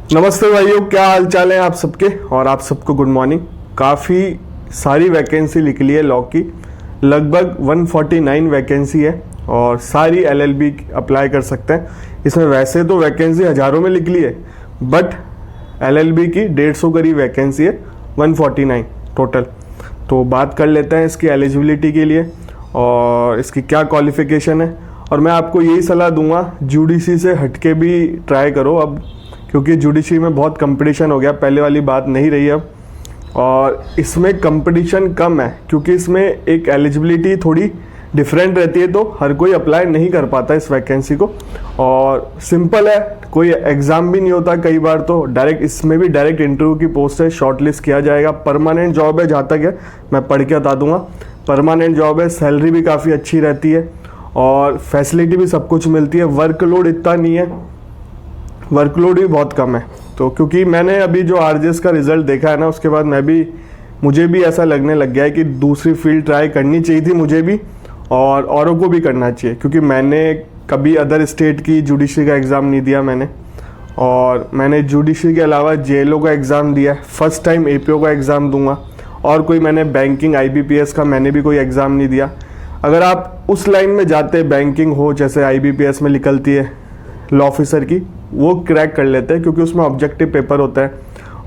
नमस्ते भाइयों, क्या हाल चाल है आप सबके। और आप सबको गुड मॉर्निंग। काफ़ी सारी वैकेंसी निकली है लॉ की, लगभग 149 वैकेंसी है और सारी एलएलबी अप्लाई कर सकते हैं। इसमें वैसे तो वैकेंसी हज़ारों में निकली है, बट एलएलबी की 150 करीब वैकेंसी है, 149 टोटल। तो बात कर लेते हैं इसकी एलिजिबिलिटी के लिए और इसकी क्या क्वालिफ़िकेशन है। और मैं आपको यही सलाह दूंगा, यूडीसी से हटके भी ट्राई करो अब, क्योंकि जुडिशरी में बहुत कंपटीशन हो गया, पहले वाली बात नहीं रही अब। और इसमें कंपटीशन कम है क्योंकि इसमें एक एलिजिबिलिटी थोड़ी डिफरेंट रहती है, तो हर कोई अप्लाई नहीं कर पाता इस वैकेंसी को। और सिंपल है, कोई एग्ज़ाम भी नहीं होता, कई बार तो डायरेक्ट इसमें भी डायरेक्ट इंटरव्यू की पोस्ट है, शॉर्टलिस्ट किया जाएगा। परमानेंट जॉब है, जहाँ तक है मैं पढ़ के बता दूंगा। परमानेंट जॉब है, सैलरी भी काफ़ी अच्छी रहती है और फैसिलिटी भी सब कुछ मिलती है। वर्कलोड इतना नहीं है, वर्कलोड भी बहुत कम है। तो क्योंकि मैंने अभी जो आरजेएस का रिज़ल्ट देखा है ना, उसके बाद मुझे भी ऐसा लगने लग गया है कि दूसरी फील्ड ट्राई करनी चाहिए थी मुझे भी, और औरों को भी करना चाहिए। क्योंकि मैंने कभी अदर स्टेट की जुडिशरी का एग्ज़ाम नहीं दिया और मैंने जुडिशरी के अलावा जेएलओ का एग्ज़ाम दिया है। फर्स्ट टाइम एपीओ का एग्ज़ाम दूंगा। और कोई मैंने बैंकिंग आईबीपीएस का मैंने भी कोई एग्ज़ाम नहीं दिया। अगर आप उस लाइन में जाते, बैंकिंग हो, जैसे आईबीपीएस में निकलती है लॉ ऑफिसर की, वो क्रैक कर लेते हैं क्योंकि उसमें ऑब्जेक्टिव पेपर होता है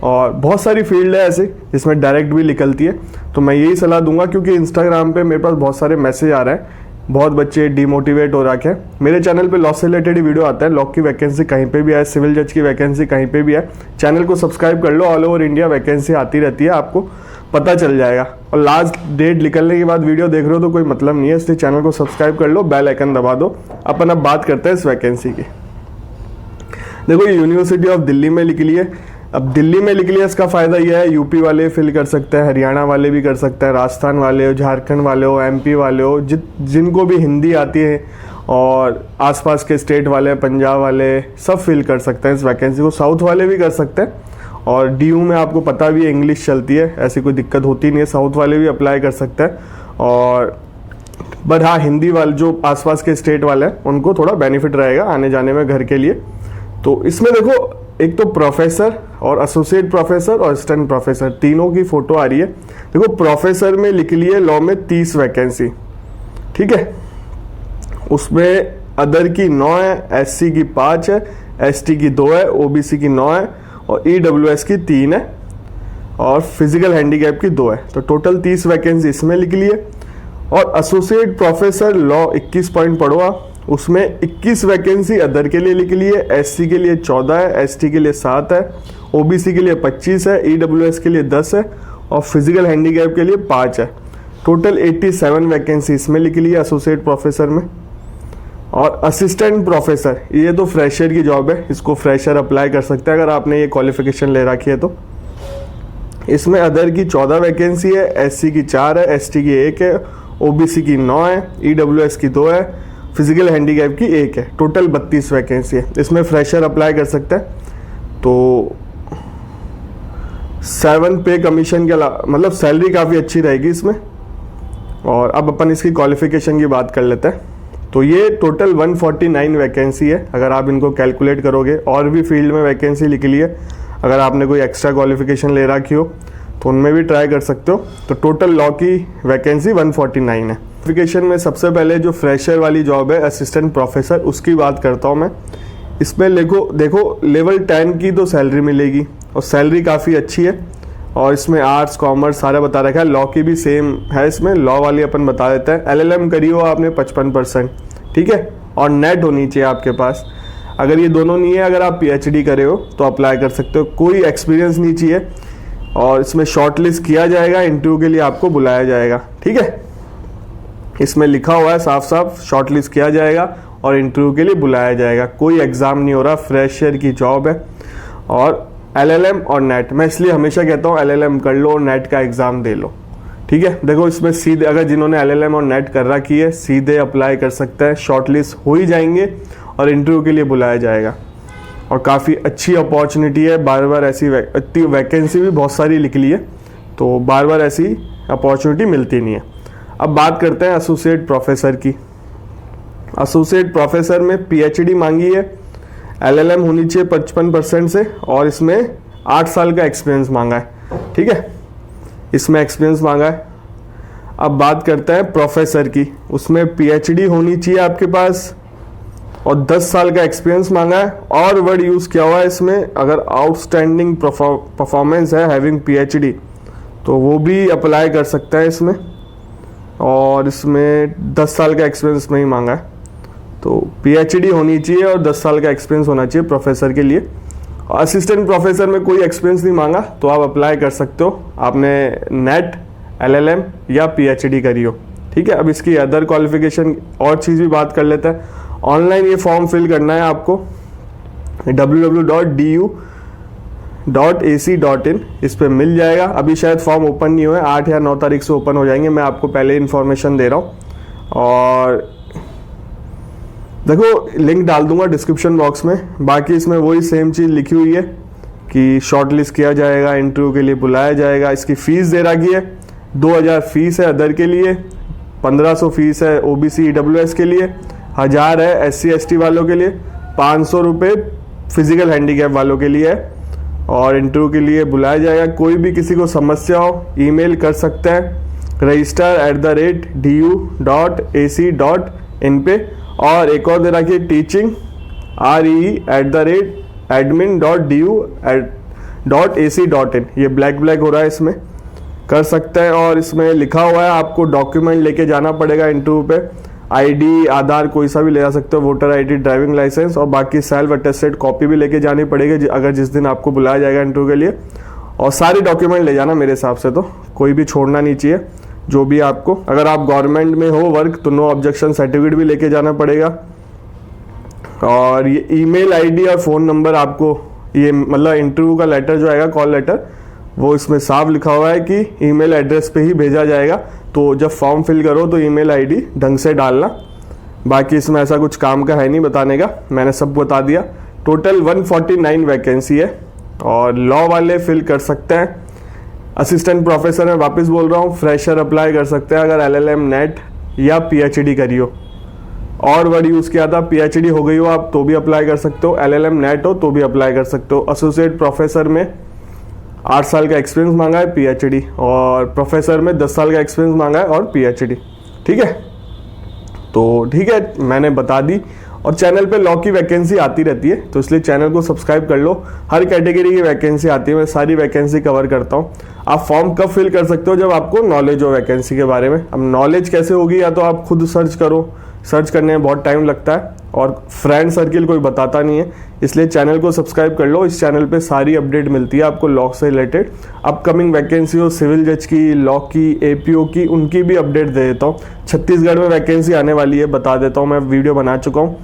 और बहुत सारी फील्ड है ऐसे जिसमें डायरेक्ट भी निकलती है। तो मैं यही सलाह दूंगा, क्योंकि इंस्टाग्राम पे मेरे पास बहुत सारे मैसेज आ रहे हैं, बहुत बच्चे डिमोटिवेट हो रखे हैं। मेरे चैनल पे लॉ से रिलेटेड ही वीडियो आता है, लॉ की वैकेंसी कहीं पे भी है, सिविल जज की वैकेंसी कहीं पे भी है। चैनल को सब्सक्राइब कर लो, ऑल ओवर इंडिया वैकेंसी आती रहती है, आपको पता चल जाएगा। और लास्ट डेट निकलने के बाद वीडियो देख रहे हो तो कोई मतलब नहीं है, इसलिए चैनल को सब्सक्राइब कर लो, बेल आइकन दबा दो। अपन अब बात करते हैं इस वैकेंसी की। देखो, ये यूनिवर्सिटी ऑफ दिल्ली में निकली है। अब दिल्ली में निकली है, इसका फ़ायदा यह है यूपी वाले फिल कर सकते हैं, हरियाणा वाले भी कर सकते हैं, राजस्थान वाले हो, झारखंड वाले हो, एमपी वाले हो, जिनको भी हिंदी आती है, और आसपास के स्टेट वाले, पंजाब वाले, सब फिल कर सकते हैं इस वैकेंसी को। साउथ वाले भी कर सकते हैं, और डीयू में आपको पता भी है इंग्लिश चलती है, ऐसी कोई दिक्कत होती नहीं है, साउथ वाले भी अप्लाई कर सकते हैं। और बट हाँ, हिंदी वाले जो आसपास के स्टेट वाले हैं उनको थोड़ा बेनिफिट रहेगा आने जाने में घर के लिए। तो इसमें देखो, एक तो प्रोफेसर और एसोसिएट प्रोफेसर और असिस्टेंट प्रोफेसर तीनों की फोटो आ रही है। देखो, प्रोफेसर में लिख ली है लॉ में 30 वैकेंसी, ठीक है। उसमें अदर की 9 है, एससी की 5 है, एसटी की 2 है, ओबीसी की 9 है और ईडब्ल्यूएस की 3 है और फिजिकल हैंडीकैप की 2 है। तो टोटल 30 वैकेंसी इसमें लिख ली है। और एसोसिएट प्रोफेसर लॉ 21 पॉइंट पढ़ो आप, उसमें 21 वैकेंसी अदर के लिए लिख ली है। एससी के लिए 14 है, एसटी के लिए 7 है, ओबीसी के लिए 25 है, ईडब्ल्यूएस के लिए 10 है और फिजिकल हैंडीकैप के लिए 5 है। टोटल 87 वैकेंसी इसमें लिख ली है एसोसिएट प्रोफेसर में। और असिस्टेंट प्रोफेसर, ये तो फ्रेशर की जॉब है, इसको फ्रेशर अप्लाई कर सकते हैं अगर आपने ये क्वालिफिकेशन ले रखी है तो। इसमें अदर की 14 वैकेंसी है, एससी की 4 है, एसटी की 1 है, ओबीसी की 9 है, ईडब्ल्यूएस की 2 है, फिजिकल हैंडीकैप की 1 है। टोटल 32 वैकेंसी है। इसमें फ्रेशर अप्लाई कर सकते हैं। तो 7 पे कमीशन के अलावा मतलब सैलरी काफ़ी अच्छी रहेगी इसमें। और अब अपन इसकी क्वालिफिकेशन की बात कर लेते हैं। तो ये टोटल 149 वैकेंसी है अगर आप इनको कैलकुलेट करोगे। और भी फील्ड में वैकेंसी लिख ली है, अगर आपने कोई एक्स्ट्रा क्वालिफिकेशन ले रखी हो तो उनमें भी ट्राई कर सकते हो। तो टोटल लॉ की वैकेंसी 149 है। क्वालिफिकेशन में सबसे पहले जो फ्रेशर वाली जॉब है असिस्टेंट प्रोफेसर, उसकी बात करता हूँ मैं। इसमें देखो लेवल 10 की तो सैलरी मिलेगी और सैलरी काफ़ी अच्छी है। और इसमें आर्ट्स कॉमर्स सारा बता रखा है। लॉ की भी सेम है, इसमें लॉ वाली अपन बता देते हैं। एलएलएम करी हो आपने 55%, ठीक है, और नेट होनी चाहिए आपके पास। अगर ये दोनों नहीं है, अगर आप पीएचडी करे हो तो अप्लाई कर सकते हो। कोई एक्सपीरियंस नहीं चाहिए और इसमें शॉर्टलिस्ट किया जाएगा, इंटरव्यू के लिए आपको बुलाया जाएगा, ठीक है। इसमें लिखा हुआ है साफ साफ, शॉर्टलिस्ट किया जाएगा और इंटरव्यू के लिए बुलाया जाएगा। कोई एग्ज़ाम नहीं हो रहा, फ्रेशर की जॉब है। और एलएलएम और नेट, मैं इसलिए हमेशा कहता हूँ एलएलएम कर लो और नेट का एग्ज़ाम दे लो, ठीक है। देखो, इसमें सीधे अगर जिन्होंने एलएलएम और नेट कर रखी है सीधे अप्लाई कर सकते हैं, शॉर्टलिस्ट हो ही जाएंगे और इंटरव्यू के लिए बुलाया जाएगा। और काफ़ी अच्छी अपॉर्चुनिटी है, बार बार ऐसी वैकेंसी भी बहुत सारी लिख ली है, तो बार बार ऐसी अपॉर्चुनिटी मिलती नहीं है। अब बात करते हैं एसोसिएट प्रोफेसर की। एसोसिएट प्रोफेसर में पीएचडी मांगी है, LLM होनी चाहिए 55% से, और इसमें 8 साल का एक्सपीरियंस मांगा है। ठीक है, इसमें एक्सपीरियंस मांगा है। अब बात करते हैं प्रोफेसर की, उसमें PhD होनी चाहिए आपके पास और 10 साल का एक्सपीरियंस मांगा है। और वर्ड यूज़ किया हुआ है इसमें, अगर आउटस्टैंडिंग परफॉर्मेंस है हैविंग PhD, तो वो भी अप्लाई कर सकता है इसमें। और इसमें 10 साल का एक्सपीरियंस नहीं मांगा है, तो PhD होनी चाहिए और 10 साल का एक्सपीरियंस होना चाहिए प्रोफेसर के लिए। असिस्टेंट प्रोफेसर में कोई एक्सपीरियंस नहीं मांगा, तो आप अप्लाई कर सकते हो, आपने नेट, LLM या PhD करी हो। ठीक है, अब इसकी अदर क्वालिफिकेशन और चीज़ भी बात कर लेते हैं। ऑनलाइन ये फॉर्म फिल करना है आपको, www.du.ac.in इस पे मिल जाएगा। अभी शायद फॉर्म ओपन नहीं हुए, 8 या 9 तारीख से ओपन हो जाएंगे, मैं आपको पहले इन्फॉर्मेशन दे रहा हूँ। और देखो लिंक डाल दूंगा डिस्क्रिप्शन बॉक्स में। बाकी इसमें वही सेम चीज़ लिखी हुई है कि शॉर्टलिस्ट किया जाएगा, इंटरव्यू के लिए बुलाया जाएगा। इसकी फ़ीस दे रखी है, 2000 फीस है अदर के लिए, 1500 फीस है OBC EWS के लिए, 1000 है SC ST वालों के लिए, 500 रुपये फिजिकल हैंडीकैप वालों के लिए है। और इंटरव्यू के लिए बुलाया जाएगा। कोई भी किसी को समस्या हो ईमेल कर सकते हैं register@du.ac.in पे। और एक और दे रखी है टीचिंग re@admin.du.ac.in, ये ब्लैक हो रहा है, इसमें कर सकते हैं। और इसमें लिखा हुआ है आपको डॉक्यूमेंट लेके जाना पड़ेगा इंटरव्यू पे, ID, आधार कोई सा भी ले जा सकते हो, वोटर ID, ड्राइविंग लाइसेंस, और बाकी सेल्फ अटेस्टेड कॉपी भी लेके जानी पड़ेगी अगर जिस दिन आपको बुलाया जाएगा इंटरव्यू के लिए। और सारी डॉक्यूमेंट ले जाना मेरे हिसाब से, तो कोई भी छोड़ना नहीं चाहिए जो भी आपको। अगर आप गवर्नमेंट में हो वर्क तो नो ऑब्जेक्शन सर्टिफिकेट भी लेके जाना पड़ेगा। और ये ईमेल ID और फ़ोन नंबर आपको, ये मतलब इंटरव्यू का लेटर जो आएगा, कॉल लेटर, वो इसमें साफ लिखा हुआ है कि ईमेल एड्रेस पे ही भेजा जाएगा। तो जब फॉर्म फिल करो तो ईमेल ID ढंग से डालना। बाकी इसमें ऐसा कुछ काम का है नहीं बताने का, मैंने सब बता दिया। टोटल 149 वैकेंसी है और लॉ वाले फिल कर सकते हैं। असिस्टेंट प्रोफेसर में वापस बोल रहा हूँ, फ्रेशर अप्लाई कर सकते हैं अगर LLM, नेट या PhD करी हो। और वर्ड यूज़ किया था, PhD हो गई हो आप तो भी अप्लाई कर सकते हो, LLM, नेट हो तो भी अप्लाई कर सकते हो। एसोसिएट प्रोफेसर में 8 साल का एक्सपीरियंस मांगा है PhD, और प्रोफेसर में 10 साल का एक्सपीरियंस मांगा है और PhD। ठीक है, तो ठीक है, मैंने बता दी। और चैनल पे लॉ की वैकेंसी आती रहती है, तो इसलिए चैनल को सब्सक्राइब कर लो। हर कैटेगरी की वैकेंसी आती है, मैं सारी वैकेंसी कवर करता हूँ। आप फॉर्म कब फिल कर सकते हो, जब आपको नॉलेज हो वैकेंसी के बारे में। अब नॉलेज कैसे होगी, या तो आप खुद सर्च करो, सर्च करने में बहुत टाइम लगता है और फ्रेंड सर्किल कोई बताता नहीं है, इसलिए चैनल को सब्सक्राइब कर लो। इस चैनल पे सारी अपडेट मिलती है आपको लॉ से रिलेटेड। अपकमिंग वैकेंसी हो, सिविल जज की, लॉ की, APO की, उनकी भी अपडेट दे देता हूँ। छत्तीसगढ़ में वैकेंसी आने वाली है, बता देता हूँ, मैं वीडियो बना चुका हूँ।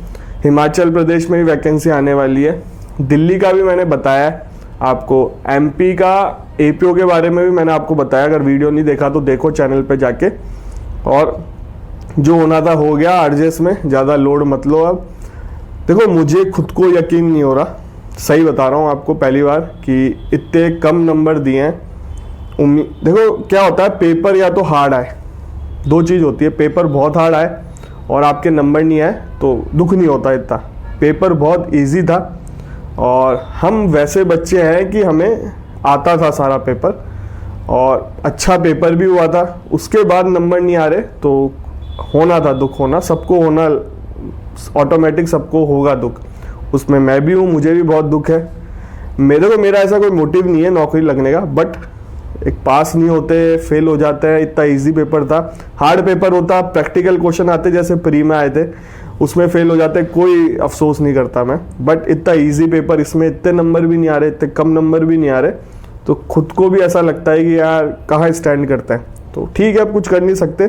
हिमाचल प्रदेश में भी वैकेंसी आने वाली है, दिल्ली का भी मैंने बताया है आपको, MP का APO के बारे में भी मैंने आपको बताया। अगर वीडियो नहीं देखा तो देखो चैनल पे जाके। और जो होना था हो गया RJS में, ज़्यादा लोड मत लो। अब देखो मुझे खुद को यकीन नहीं हो रहा, सही बता रहा हूँ आपको पहली बार, कि इतने कम नंबर दिए हैं। देखो क्या होता है, पेपर या तो हार्ड आए, दो चीज़ होती है, पेपर बहुत हार्ड आए और आपके नंबर नहीं आए तो दुख नहीं होता इतना। पेपर बहुत इजी था और हम वैसे बच्चे हैं कि हमें आता था सारा पेपर और अच्छा पेपर भी हुआ था, उसके बाद नंबर नहीं आ रहे तो होना था, दुख होना, सबको होना, ऑटोमेटिक सबको होगा दुख। उसमें मैं भी हूँ, मुझे भी बहुत दुख है। मेरा ऐसा कोई मोटिव नहीं है नौकरी लगने का, बट एक पास नहीं होते, फेल हो जाते हैं। इतना इजी पेपर था, हार्ड पेपर होता, प्रैक्टिकल क्वेश्चन आते जैसे प्री में आए थे, उसमें फेल हो जाते, कोई अफसोस नहीं करता मैं। बट इतना इजी पेपर, इसमें इतने नंबर भी नहीं आ रहे, इतने कम नंबर भी नहीं आ रहे, तो खुद को भी ऐसा लगता है कि यार कहाँ स्टैंड करते हैं। तो ठीक है, अब कुछ कर नहीं सकते,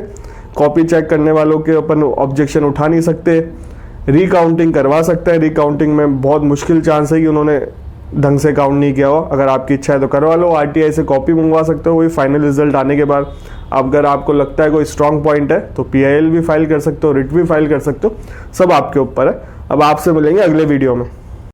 कॉपी चेक करने वालों के अपन ऑब्जेक्शन उठा नहीं सकते, रिकाउंटिंग करवा सकते हैं। रिकाउंटिंग में बहुत मुश्किल चांस है कि उन्होंने ढंग से काउंट नहीं किया हो। अगर आपकी इच्छा है तो करवा लो, RTI से कॉपी मंगवा सकते हो वही फाइनल रिजल्ट आने के बाद। अगर आपको लगता है कोई स्ट्रांग पॉइंट है तो PIL भी फाइल कर सकते हो, रिट भी फाइल कर सकते हो, सब आपके ऊपर है। अब आपसे मिलेंगे अगले वीडियो में।